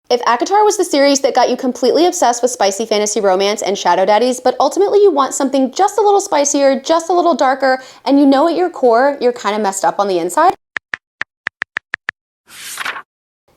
If ACOTAR was the series that got you completely obsessed with spicy fantasy romance and shadow daddies, but ultimately you want something just a little spicier, just a little darker, and you know at your core you're kind of messed up on the inside,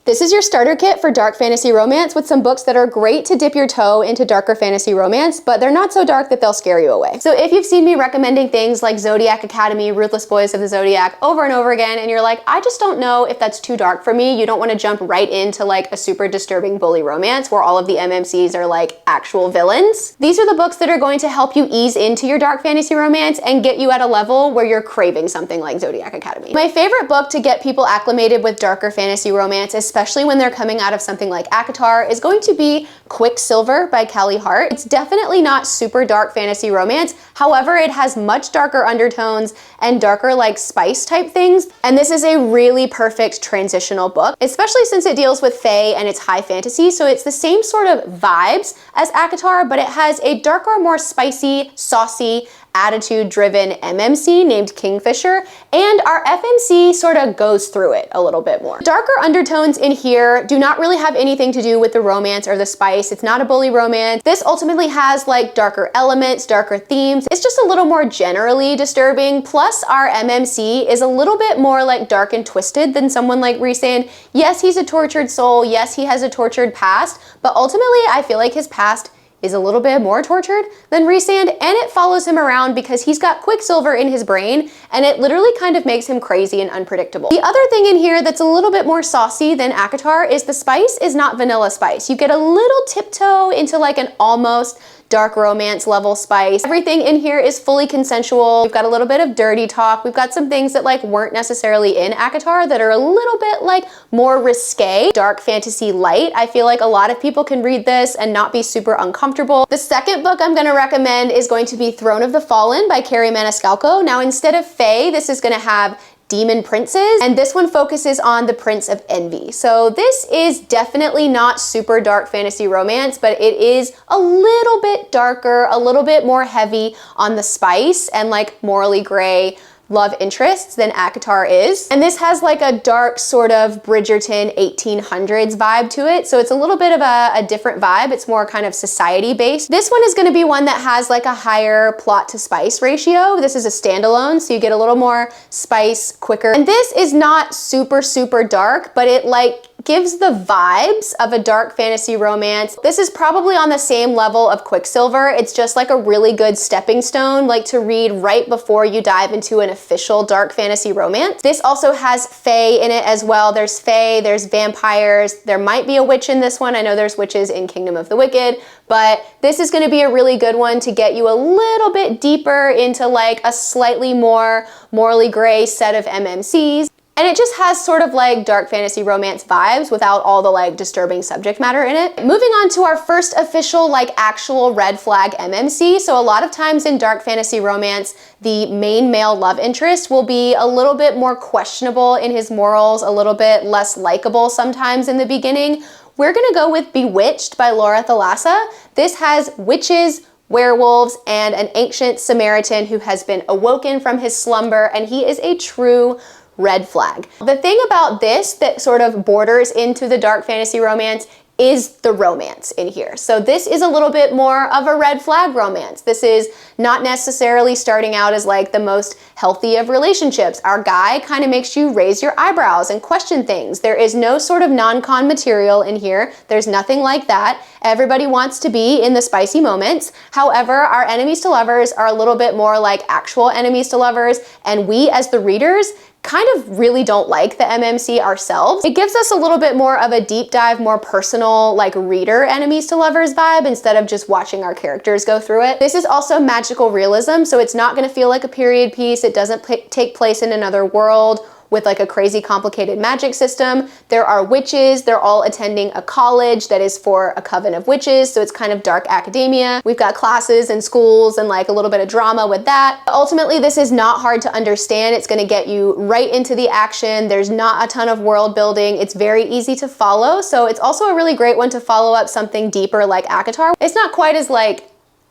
this is your starter kit for dark fantasy romance with some books that are great to dip your toe into darker fantasy romance, but they're not so dark that they'll scare you away. So if you've seen me recommending things like Zodiac Academy, Ruthless Boys of the Zodiac over and over again, and you're like, I just don't know if that's too dark for me, you don't want to jump right into like a super disturbing bully romance where all of the MMCs are like actual villains, these are the books that are going to help you ease into your dark fantasy romance and get you at a level where you're craving something like Zodiac Academy. My favorite book to get people acclimated with darker fantasy romance, especially when they're coming out of something like ACOTAR, is going to be Quicksilver by Kelly Hart. It's definitely not super dark fantasy romance. However, it has much darker undertones and darker like spice type things. And this is a really perfect transitional book, especially since it deals with fae and it's high fantasy. So it's the same sort of vibes as ACOTAR, but it has a darker, more spicy, saucy, attitude-driven MMC named Kingfisher, and our FMC sort of goes through it a little bit more. Darker undertones in here do not really have anything to do with the romance or the spice. It's not a bully romance. This ultimately has like darker elements, darker themes. It's just a little more generally disturbing. Plus our MMC is a little bit more like dark and twisted than someone like Rhysand. Yes, he's a tortured soul. Yes, he has a tortured past, but ultimately I feel like his past is a little bit more tortured than Rhysand, and it follows him around because he's got Quicksilver in his brain, and it literally kind of makes him crazy and unpredictable. The other thing in here that's a little bit more saucy than ACOTAR is the spice is not vanilla spice. You get a little tiptoe into like an almost dark romance level spice. Everything in here is fully consensual. We've got a little bit of dirty talk. We've got some things that like weren't necessarily in ACOTAR that are a little bit like more risque, dark fantasy light. I feel like a lot of people can read this and not be super uncomfortable. The second book I'm gonna recommend is going to be Throne of the Fallen by Carrie Maniscalco. Now instead of fae, this is gonna have demon princes, and this one focuses on the Prince of Envy. So this is definitely not super dark fantasy romance, but it is a little bit darker, a little bit more heavy on the spice and like morally gray love interests than ACOTAR is. And this has like a dark sort of Bridgerton 1800s vibe to it. So it's a little bit of a different vibe. It's more kind of society based. This one is gonna be one that has like a higher plot to spice ratio. This is a standalone, so you get a little more spice quicker. And this is not super, super dark, but it like gives the vibes of a dark fantasy romance. This is probably on the same level of Quicksilver. It's just like a really good stepping stone, like to read right before you dive into an official dark fantasy romance. This also has fae in it as well. There's fae, there's vampires, there might be a witch in this one. I know there's witches in Kingdom of the Wicked, but this is gonna be a really good one to get you a little bit deeper into like a slightly more morally gray set of MMCs. And it just has sort of like dark fantasy romance vibes without all the like disturbing subject matter in it. Moving on to our first official like actual red flag MMC. So a lot of times in dark fantasy romance, the main male love interest will be a little bit more questionable in his morals, a little bit less likable sometimes in the beginning. We're gonna go with Bewitched by Laura Thalassa. This has witches, werewolves, and an ancient Samaritan who has been awoken from his slumber, and he is a true red flag. The thing about this that sort of borders into the dark fantasy romance is the romance in here. So this is a little bit more of a red flag romance. This is not necessarily starting out as like the most healthy of relationships. Our guy kind of makes you raise your eyebrows and question things. There is no sort of non-con material in here. There's nothing like that. Everybody wants to be in the spicy moments. However, our enemies to lovers are a little bit more like actual enemies to lovers, and we as the readers kind of really don't like the MMC ourselves. It gives us a little bit more of a deep dive, more personal, like reader enemies to lovers vibe instead of just watching our characters go through it. This is also magical realism, so it's not gonna feel like a period piece. It doesn't take place in another world with like a crazy complicated magic system. There are witches, they're all attending a college that is for a coven of witches, so it's kind of dark academia. We've got classes and schools and like a little bit of drama with that. Ultimately, this is not hard to understand. It's gonna get you right into the action. There's not a ton of world building. It's very easy to follow, so it's also a really great one to follow up something deeper like ACOTAR. It's not quite as like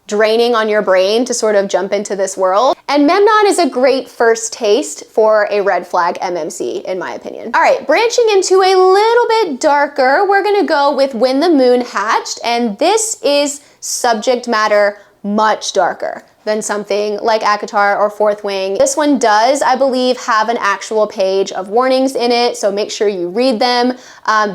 draining on your brain to sort of jump into this world. And Memnon is a great first taste for a red flag MMC, in my opinion. All right, branching into a little bit darker, we're gonna go with When the Moon Hatched, and this is subject matter much darker than something like ACOTAR or Fourth Wing. This one does, I believe, have an actual page of warnings in it, so make sure you read them.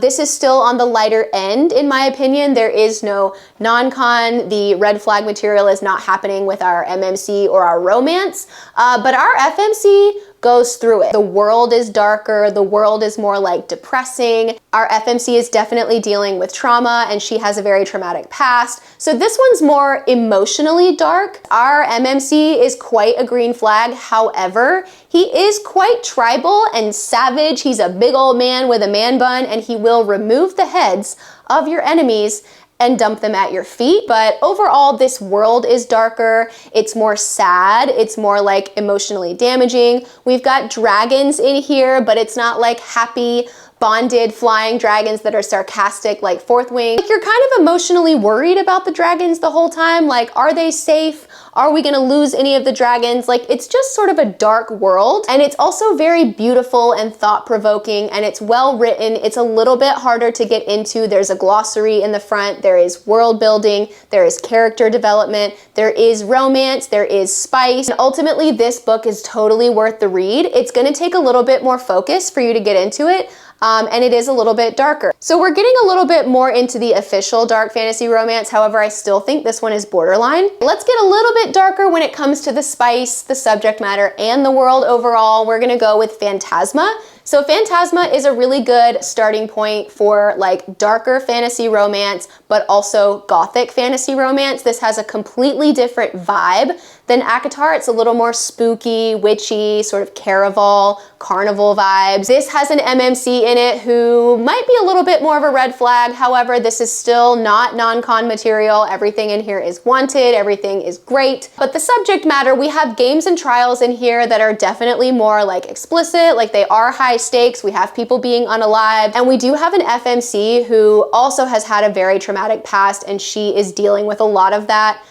This is still on the lighter end, in my opinion. There is no non-con. The red flag material is not happening with our MMC or our romance, but our FMC goes through it. The world is darker, the world is more like depressing. Our FMC is definitely dealing with trauma, and she has a very traumatic past. So this one's more emotionally dark. Our MMC is quite a green flag. However, he is quite tribal and savage. He's a big old man with a man bun, and he will remove the heads of your enemies and dump them at your feet. But overall, this world is darker. It's more sad. It's more like emotionally damaging. We've got dragons in here, but it's not like happy, bonded flying dragons that are sarcastic like Fourth Wing. Like, you're kind of emotionally worried about the dragons the whole time. Like, are they safe? Are we gonna lose any of the dragons? Like, it's just sort of a dark world, and it's also very beautiful and thought-provoking, and it's well written. It's a little bit harder to get into. There's a glossary in the front, there is world building, there is character development, there is romance, there is spice, and ultimately this book is totally worth the read. It's gonna take a little bit more focus for you to get into it, and it is a little bit darker. So we're getting a little bit more into the official dark fantasy romance. However, I still think this one is borderline. Let's get a little bit darker when it comes to the spice, the subject matter, and the world overall. We're gonna go with Fantasma. So Fantasma is a really good starting point for like darker fantasy romance, but also gothic fantasy romance. This has a completely different vibe than ACOTAR. It's a little more spooky, witchy, sort of Caraval, carnival vibes. This has an MMC in it who might be a little bit more of a red flag. However, this is still not non-con material. Everything in here is wanted, everything is great. But the subject matter, we have games and trials in here that are definitely more like explicit, like they are high stakes. We have people being unalived, and we do have an FMC who also has had a very traumatic past, and she is dealing with a lot of that.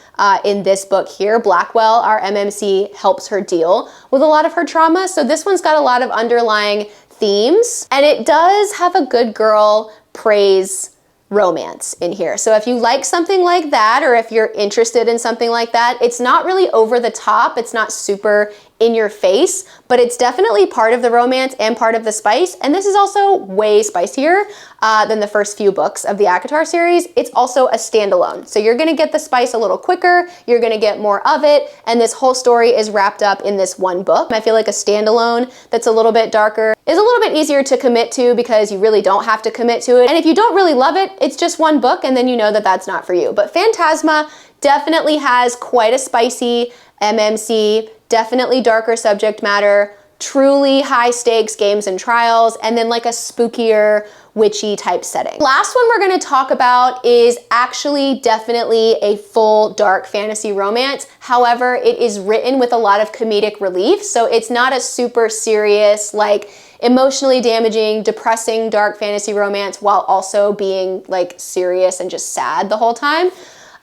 In this book here, Blackwell, our MMC, helps her deal with a lot of her trauma. So this one's got a lot of underlying themes, and it does have a good girl praise romance in here. So if you like something like that, or if you're interested in something like that, it's not really over the top. It's not super in your face, but it's definitely part of the romance and part of the spice. And this is also way spicier than the first few books of the ACOTAR series. It's also a standalone. So you're gonna get the spice a little quicker, you're gonna get more of it, and this whole story is wrapped up in this one book. I feel like a standalone that's a little bit darker is a little bit easier to commit to because you really don't have to commit to it. And if you don't really love it, it's just one book, and then you know that that's not for you. But Fantasma definitely has quite a spicy MMC, definitely darker subject matter, truly high stakes games and trials, and then like a spookier, witchy type setting. Last one we're gonna talk about is actually definitely a full dark fantasy romance. However, it is written with a lot of comedic relief, so it's not a super serious, like emotionally damaging, depressing dark fantasy romance while also being like serious and just sad the whole time.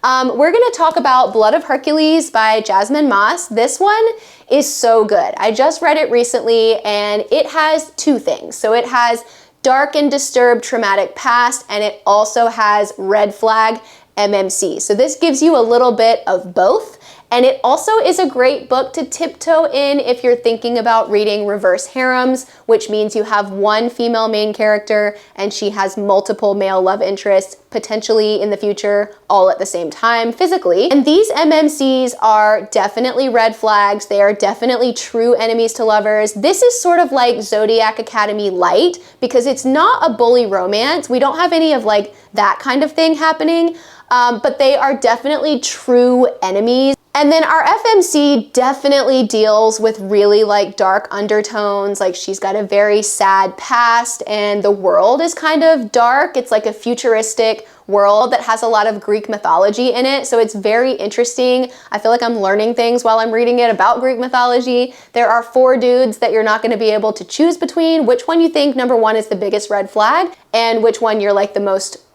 We're gonna talk about Blood of Hercules by Jasmine Moss. This one is so good. I just read it recently, and it has two things. So it has dark and disturbed traumatic past, and it also has red flag MMC. So this gives you a little bit of both. And it also is a great book to tiptoe in if you're thinking about reading reverse harems, which means you have one female main character and she has multiple male love interests, potentially in the future, all at the same time physically. And these MMCs are definitely red flags. They are definitely true enemies to lovers. This is sort of like Zodiac Academy light because it's not a bully romance. We don't have any of like that kind of thing happening, but they are definitely true enemies. And then our FMC definitely deals with really like dark undertones. Like she's got a very sad past and the world is kind of dark. It's like a futuristic world that has a lot of Greek mythology in it. So it's very interesting. I feel like I'm learning things while I'm reading it about Greek mythology. There are 4 dudes that you're not going to be able to choose between. Which one you think, number one, is the biggest red flag and which one you're like the most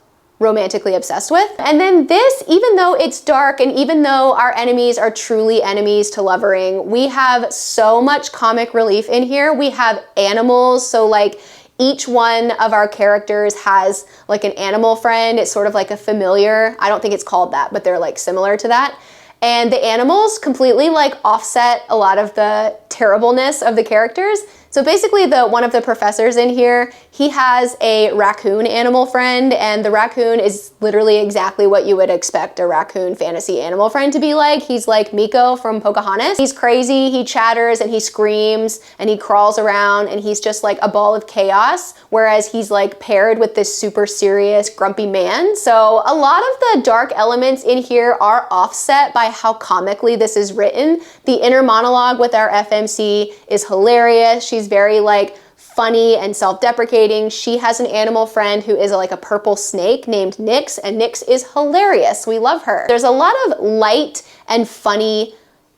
romantically obsessed with. And then this, even though it's dark and even though our enemies are truly enemies to lovering, we have so much comic relief in here. We have animals, so like each one of our characters has like an animal friend. It's sort of like a familiar. I don't think it's called that, but they're like similar to that. And the animals completely like offset a lot of the terribleness of the characters. So basically one of the professors in here, he has a raccoon animal friend, and the raccoon is literally exactly what you would expect a raccoon fantasy animal friend to be like. He's like Miko from Pocahontas. He's crazy, he chatters and he screams and he crawls around and he's just like a ball of chaos, whereas he's like paired with this super serious grumpy man. So a lot of the dark elements in here are offset by how comically this is written. The inner monologue with our FMC is hilarious. She's very like funny and self-deprecating. She has an animal friend who is like a purple snake named Nyx, and Nyx is hilarious. We love her. There's a lot of light and funny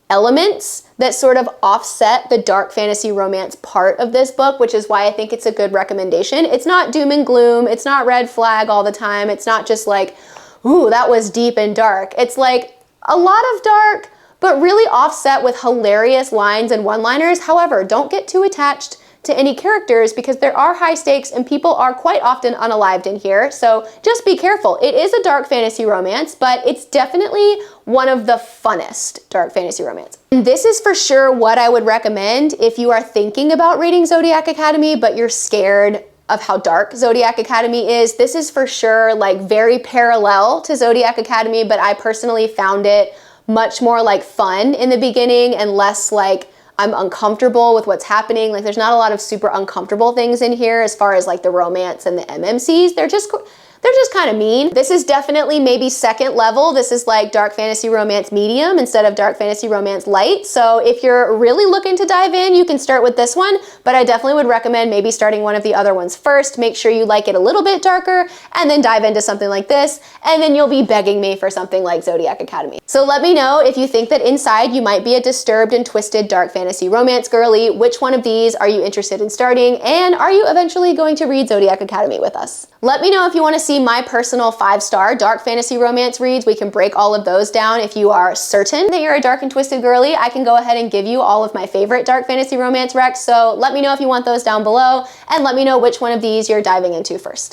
elements that sort of offset the dark fantasy romance part of this book, which is why I think it's a good recommendation. It's not doom and gloom. It's not red flag all the time. It's not just like, ooh, that was deep and dark. It's like a lot of dark, but really offset with hilarious lines and one-liners. However, don't get too attached to any characters because there are high stakes and people are quite often unalived in here. So just be careful. It is a dark fantasy romance, but it's definitely one of the funnest dark fantasy romance. And this is for sure what I would recommend if you are thinking about reading Zodiac Academy, but you're scared of how dark Zodiac Academy is. This is for sure like very parallel to Zodiac Academy, but I personally found it much more like fun in the beginning and less like I'm uncomfortable with what's happening. Like there's not a lot of super uncomfortable things in here as far as like the romance and the MMCs. They're just kind of mean. This is definitely maybe second level. This is like dark fantasy romance medium instead of dark fantasy romance light. So if you're really looking to dive in, you can start with this one, but I definitely would recommend maybe starting one of the other ones first. Make sure you like it a little bit darker and then dive into something like this, and then you'll be begging me for something like Zodiac Academy. So let me know if you think that inside you might be a disturbed and twisted dark fantasy romance girly. Which one of these are you interested in starting, and are you eventually going to read Zodiac Academy with us? Let me know if you want to see my personal 5-star dark fantasy romance reads. We can break all of those down. If you are certain that you're a dark and twisted girly, I can go ahead and give you all of my favorite dark fantasy romance recs. So let me know if you want those down below, and let me know which one of these you're diving into first.